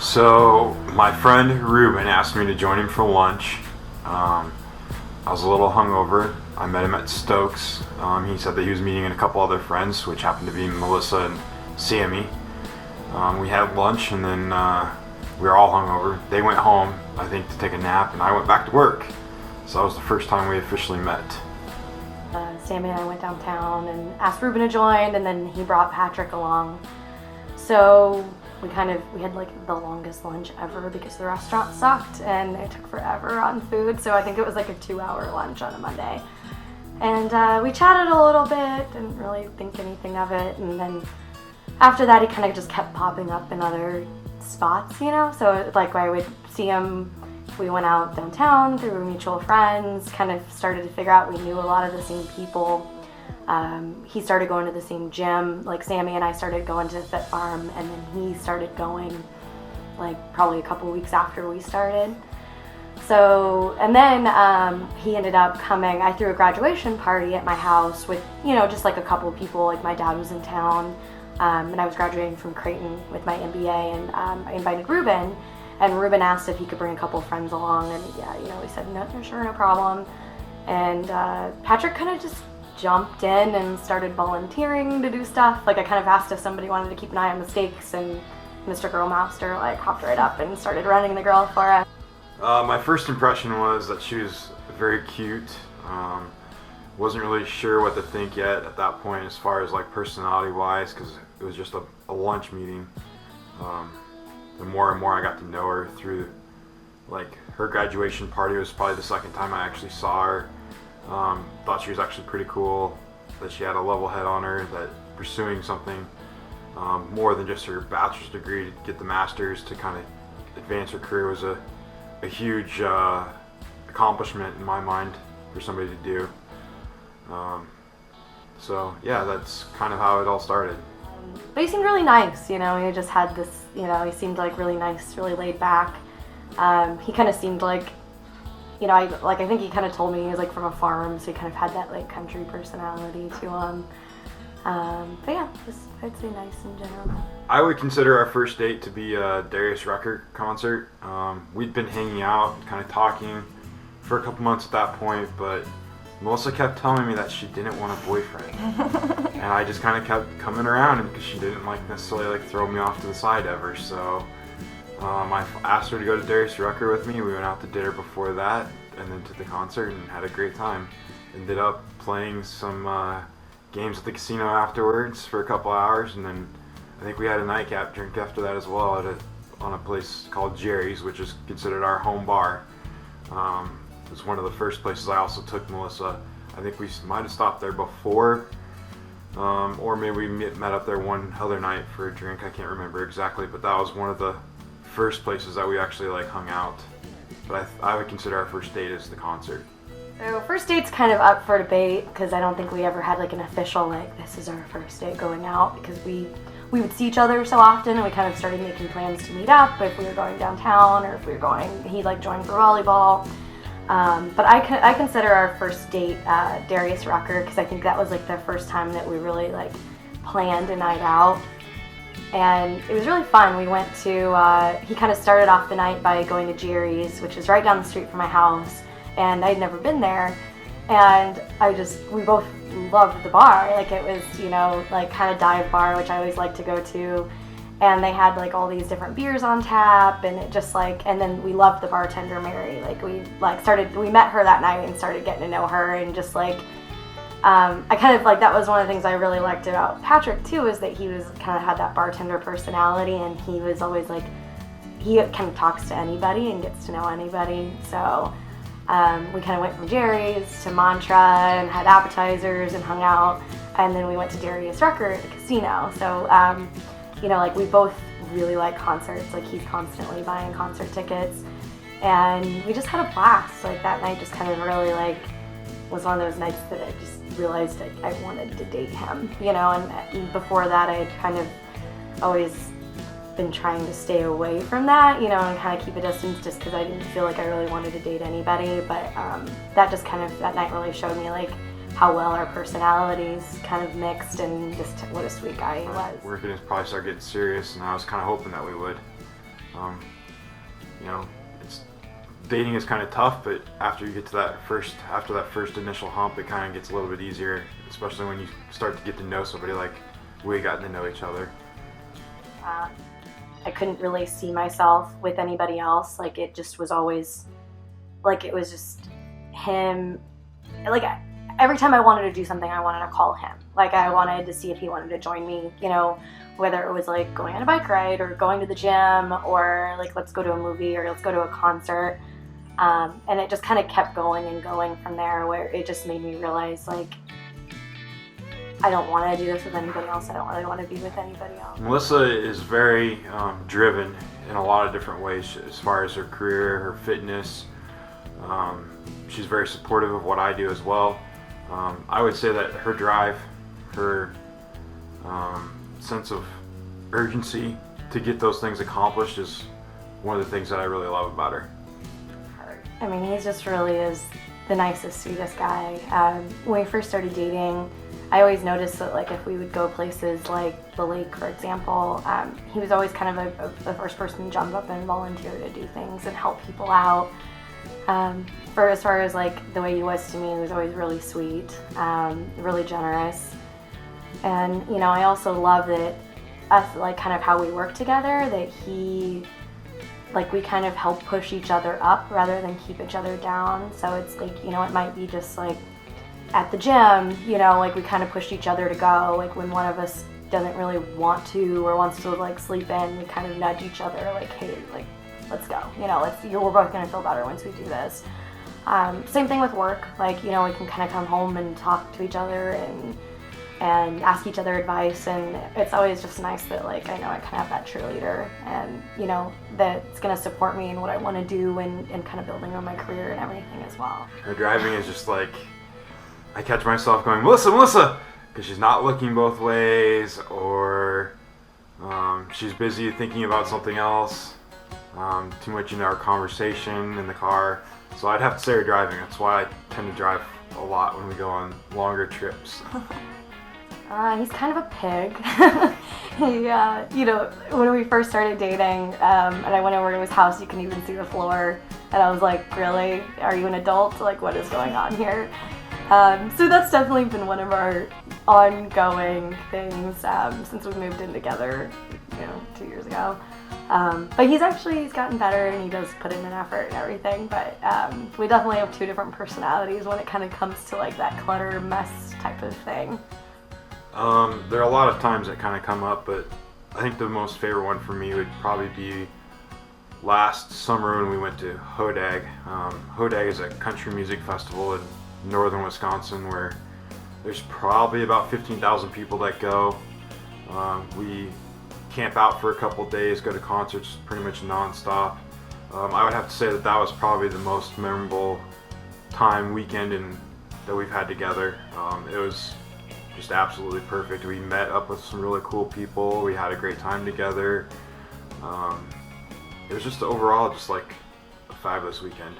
So my friend Ruben asked me to join him for lunch. I was a little hungover. I met him at Stokes. He said that he was meeting a couple other friends, which happened to be Melissa and Sammy. We had lunch and then we were all hungover. They went home, I think, to take a nap, and I went back to work. So that was the first time we officially met. Sammy and I went downtown and asked Ruben to join, and then he brought Patrick along. So we had like the longest lunch ever because the restaurant sucked and it took forever on food. So I think it was like a 2-hour lunch on a Monday. And we chatted a little bit, didn't really think anything of it. And then after that, he kind of just kept popping up in other spots, you know? So like I would see him, we went out downtown through mutual friends, kind of started to figure out we knew a lot of the same people. He started going to the same gym, like Sammy and I started going to Fit Farm, and then he started going like probably a couple weeks after we started. So, and then he ended up coming, I threw a graduation party at my house with, you know, just like a couple of people, like my dad was in town, and I was graduating from Creighton with my MBA, and I invited Ruben, and Ruben asked if he could bring a couple of friends along, and yeah, you know, we said, no, sure, no problem. And Patrick kind of just jumped in and started volunteering to do stuff. Like I kind of asked if somebody wanted to keep an eye on the stakes, and Mr. Girlmaster like hopped right up and started running the girl for us. My first impression was that she was very cute. Wasn't really sure what to think yet at that point as far as like personality wise, because it was just a lunch meeting. The more and more I got to know her through like her graduation party was probably the second time I actually saw her. Thought she was actually pretty cool, that she had a level head on her, that pursuing something more than just her bachelor's degree to get the master's to kind of advance her career was a huge accomplishment in my mind for somebody to do. So yeah, that's kind of how it all started. But he seemed really nice, you know, he just had this, you know, he seemed like really nice, really laid back. He kind of seemed like, you know, I think he kind of told me he was like from a farm, so he kind of had that like country personality to him. But yeah, just I'd say nice in general. I would consider our first date to be a Darius Rucker concert. We'd been hanging out, kind of talking for a couple months at that point, but Melissa kept telling me that she didn't want a boyfriend. And I just kind of kept coming around because she didn't like necessarily like throw me off to the side ever. So I asked her to go to Darius Rucker with me. We went out to dinner before that and then to the concert and had a great time. Ended up playing some games at the casino afterwards for a couple hours, and then I think we had a nightcap drink after that as well on a place called Jerry's, which is considered our home bar. It was one of the first places I also took Melissa. I think we might have stopped there before, or maybe we met up there one other night for a drink. I can't remember exactly, but that was one of the first places that we actually like hung out. But I would consider our first date as the concert. So first date's kind of up for debate because I don't think we ever had like an official like this is our first date going out, because we would see each other so often, and we kind of started making plans to meet up if we were going downtown or if we were going, he like joined for volleyball. But I consider our first date Darius Rucker, because I think that was like the first time that we really like planned a night out. And it was really fun. We went to, he kind of started off the night by going to Jerry's, which is right down the street from my house, and I'd never been there. And we both loved the bar. Like it was, you know, like kind of dive bar, which I always like to go to. And they had like all these different beers on tap, and it just like, and then we loved the bartender, Mary. Like we met her that night and started getting to know her, and just like, I kind of like, that was one of the things I really liked about Patrick too, is that he was kind of had that bartender personality, and he was always like, he kind of talks to anybody and gets to know anybody. So we kind of went from Jerry's to Mantra and had appetizers and hung out, and then we went to Darius Rucker at the casino. So you know, like we both really like concerts. Like he's constantly buying concert tickets, and we just had a blast. Like that night just kind of really like was one of those nights that I just realized I wanted to date him, you know. And before that, I had kind of always been trying to stay away from that, you know, and kind of keep a distance, just because I didn't feel like I really wanted to date anybody. But that just kind of, that night really showed me like how well our personalities kind of mixed, and just what a sweet guy he was. We're going to probably start getting serious, and I was kind of hoping that we would. Um, you know, it's dating is kind of tough, but after you get to that first initial hump, it kind of gets a little bit easier, especially when you start to get to know somebody like we gotten to know each other. I couldn't really see myself with anybody else. Like, it just was always, like, it was just him. Like, every time I wanted to do something, I wanted to call him. Like, I wanted to see if he wanted to join me, you know, whether it was like going on a bike ride or going to the gym or like, let's go to a movie or let's go to a concert. And it just kind of kept going and going from there, where it just made me realize, like, I don't want to do this with anybody else. I don't really want to be with anybody else. Melissa is very driven in a lot of different ways as far as her career, her fitness. She's very supportive of what I do as well. I would say that her drive, her sense of urgency to get those things accomplished is one of the things that I really love about her. I mean, he just really is the nicest, sweetest guy. When we first started dating, I always noticed that, like, if we would go places like the lake, for example, he was always kind of the first person to jump up and volunteer to do things and help people out. For as far as like the way he was to me, he was always really sweet, really generous. And, you know, I also love that us, like, kind of how we work together, that he, like, we kind of help push each other up rather than keep each other down. So it's like, you know, it might be just like at the gym, you know, like, we kind of push each other to go. Like, when one of us doesn't really want to or wants to, like, sleep in, we kind of nudge each other, like, hey, like, let's go. You know, we're both going to feel better once we do this. Same thing with work. Like, you know, we can kind of come home and talk to each other and ask each other advice, and it's always just nice that, like, I know I kind of have that cheerleader, and, you know, that's going to support me in what I want to do and kind of building on my career and everything as well. Her driving is just like, I catch myself going, Melissa, because she's not looking both ways, or she's busy thinking about something else, too much in our conversation in the car. So I'd have to say her driving. That's why I tend to drive a lot when we go on longer trips. He's kind of a pig. He, you know, when we first started dating, and I went over to his house, you can even see the floor, and I was like, really? Are you an adult? Like, what is going on here? So that's definitely been one of our ongoing things since we moved in together, you know, 2 years ago. But he's gotten better, and he does put in an effort and everything, but we definitely have two different personalities when it kind of comes to, like, that clutter mess type of thing. There are a lot of times that kind of come up, but I think the most favorite one for me would probably be last summer when we went to Hodag. Hodag is a country music festival in northern Wisconsin where there's probably about 15,000 people that go. We camp out for a couple days, go to concerts pretty much non-stop. I would have to say that was probably the most memorable weekend that we've had together. It was just absolutely perfect. We met up with some really cool people. We had a great time together. It was just overall just like a fabulous weekend.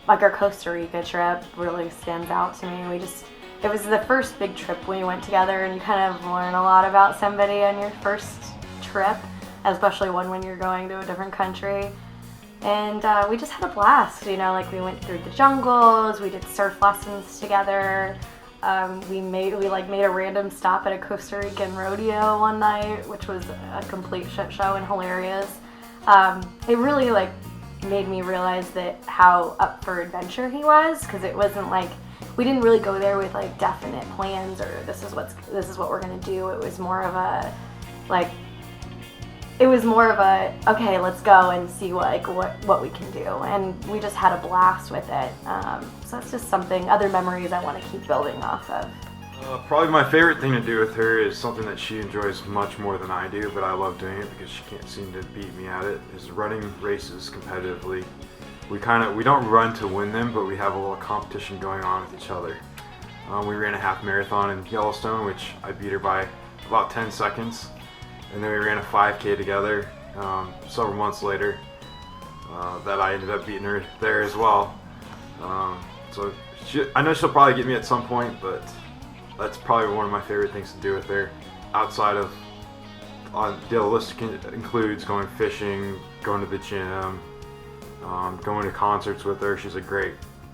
Like, our Costa Rica trip really stands out to me. It was the first big trip we went together, and you kind of learn a lot about somebody on your first trip, especially one when you're going to a different country. And we just had a blast, you know, like, we went through the jungles, we did surf lessons together. We made a random stop at a Costa Rican rodeo one night, which was a complete shit show and hilarious. It really, like, made me realize that how up for adventure he was, because it wasn't like, we didn't really go there with, like, definite plans or this is what we're gonna do. It was more of a, like, okay, let's go and see what we can do, and we just had a blast with it. So it's just other memories I want to keep building off of. Probably my favorite thing to do with her is something that she enjoys much more than I do, but I love doing it because she can't seem to beat me at it, is running races competitively. We don't run to win them, but we have a little competition going on with each other. We ran a half marathon in Yellowstone, which I beat her by about 10 seconds. And then we ran a 5K together several months later that I ended up beating her there as well. So I know she'll probably get me at some point, but that's probably one of my favorite things to do with her outside of the list includes going fishing, going to the gym, going to concerts with her. She's a great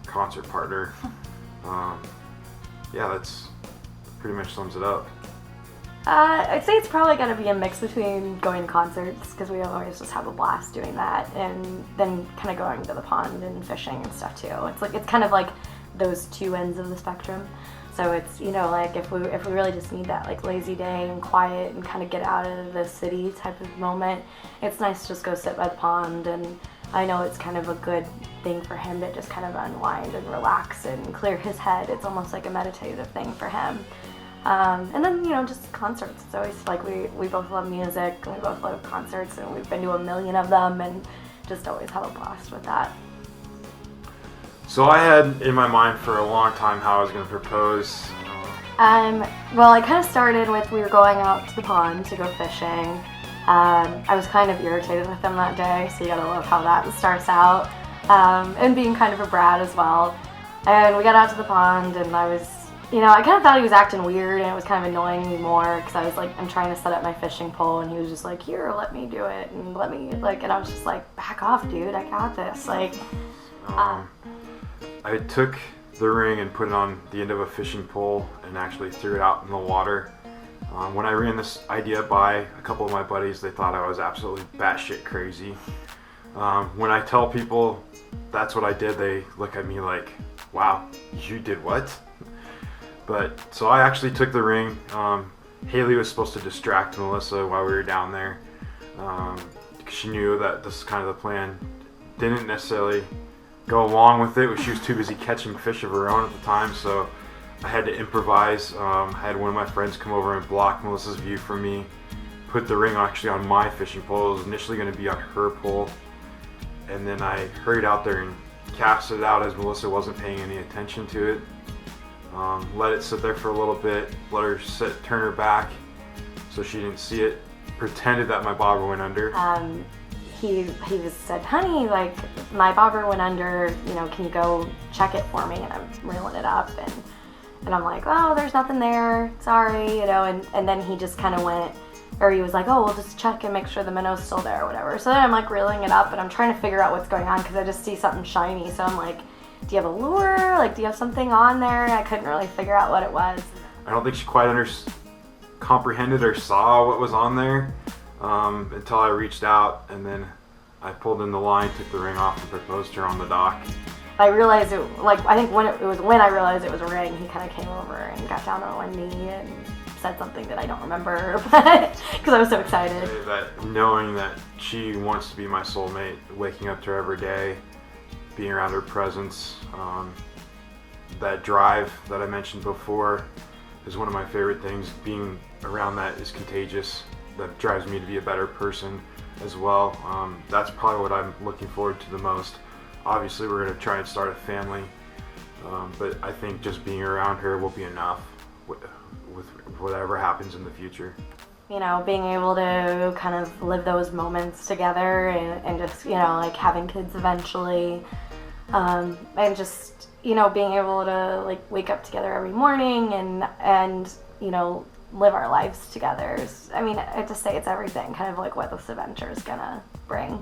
concert partner. Yeah, that's pretty much sums it up. I'd say it's probably going to be a mix between going to concerts, because we always just have a blast doing that, and then kind of going to the pond and fishing and stuff too. It's kind of like those two ends of the spectrum. So it's, you know, like if we really just need that like lazy day and quiet and kind of get out of the city type of moment, it's nice to just go sit by the pond. And I know it's kind of a good thing for him to just kind of unwind and relax and clear his head. It's almost like a meditative thing for him. And then, you know, just concerts. It's always like we both love music and we both love concerts, and we've been to a million of them and just always have a blast with that. So I had in my mind for a long time how I was going to propose. Well, I kind of started with, we were going out to the pond to go fishing. I was kind of irritated with him that day, so you gotta love how that starts out. And being kind of a brat as well. And we got out to the pond, and I was, you know, I kind of thought he was acting weird, and it was kind of annoying me more, because I was like, I'm trying to set up my fishing pole, and he was just like, here, let me do it, and let me, like, and I was just like, back off, dude, I got this, like. I took the ring and put it on the end of a fishing pole and actually threw it out in the water. When I ran this idea by a couple of my buddies, they thought I was absolutely batshit crazy. When I tell people that's what I did, they look at me like, wow, you did what? But so I actually took the ring. Haley was supposed to distract Melissa while we were down there. She knew that this is kind of the plan. Didn't necessarily go along with it. She was too busy catching fish of her own at the time, so I had to improvise. I had one of my friends come over and block Melissa's view from me, put the ring actually on my fishing pole. It was initially going to be on her pole, and then I hurried out there and cast it out as Melissa wasn't paying any attention to it. Let it sit there for a little bit, let her turn her back so she didn't see it, pretended that my bobber went under. He said, honey, like, my bobber went under, you know, can you go check it for me? And I'm reeling it up, and I'm like, oh, there's nothing there, sorry, you know, and then he just kind of went, or he was like, oh, we'll just check and make sure the minnow's still there or whatever. So then I'm like reeling it up, and I'm trying to figure out what's going on, because I just see something shiny, so I'm like, do you have a lure? Like, do you have something on there? I couldn't really figure out what it was. I don't think she quite comprehended or saw what was on there. Until I reached out, and then I pulled in the line, took the ring off, and proposed to her on the dock. I realized it, like, I think when I realized it was a ring, he kind of came over and got down on one knee and said something that I don't remember, because I was so excited. That knowing that she wants to be my soulmate, waking up to her every day, being around her presence, that drive that I mentioned before is one of my favorite things. Being around that is contagious. That drives me to be a better person as well. That's probably what I'm looking forward to the most. Obviously, we're going to try and start a family, but I think just being around her will be enough with whatever happens in the future. You know, being able to kind of live those moments together, and just, you know, like having kids eventually, and just, you know, being able to like wake up together every morning and you know, live our lives together. I mean, I have to say it's everything, kind of like what this adventure is gonna bring.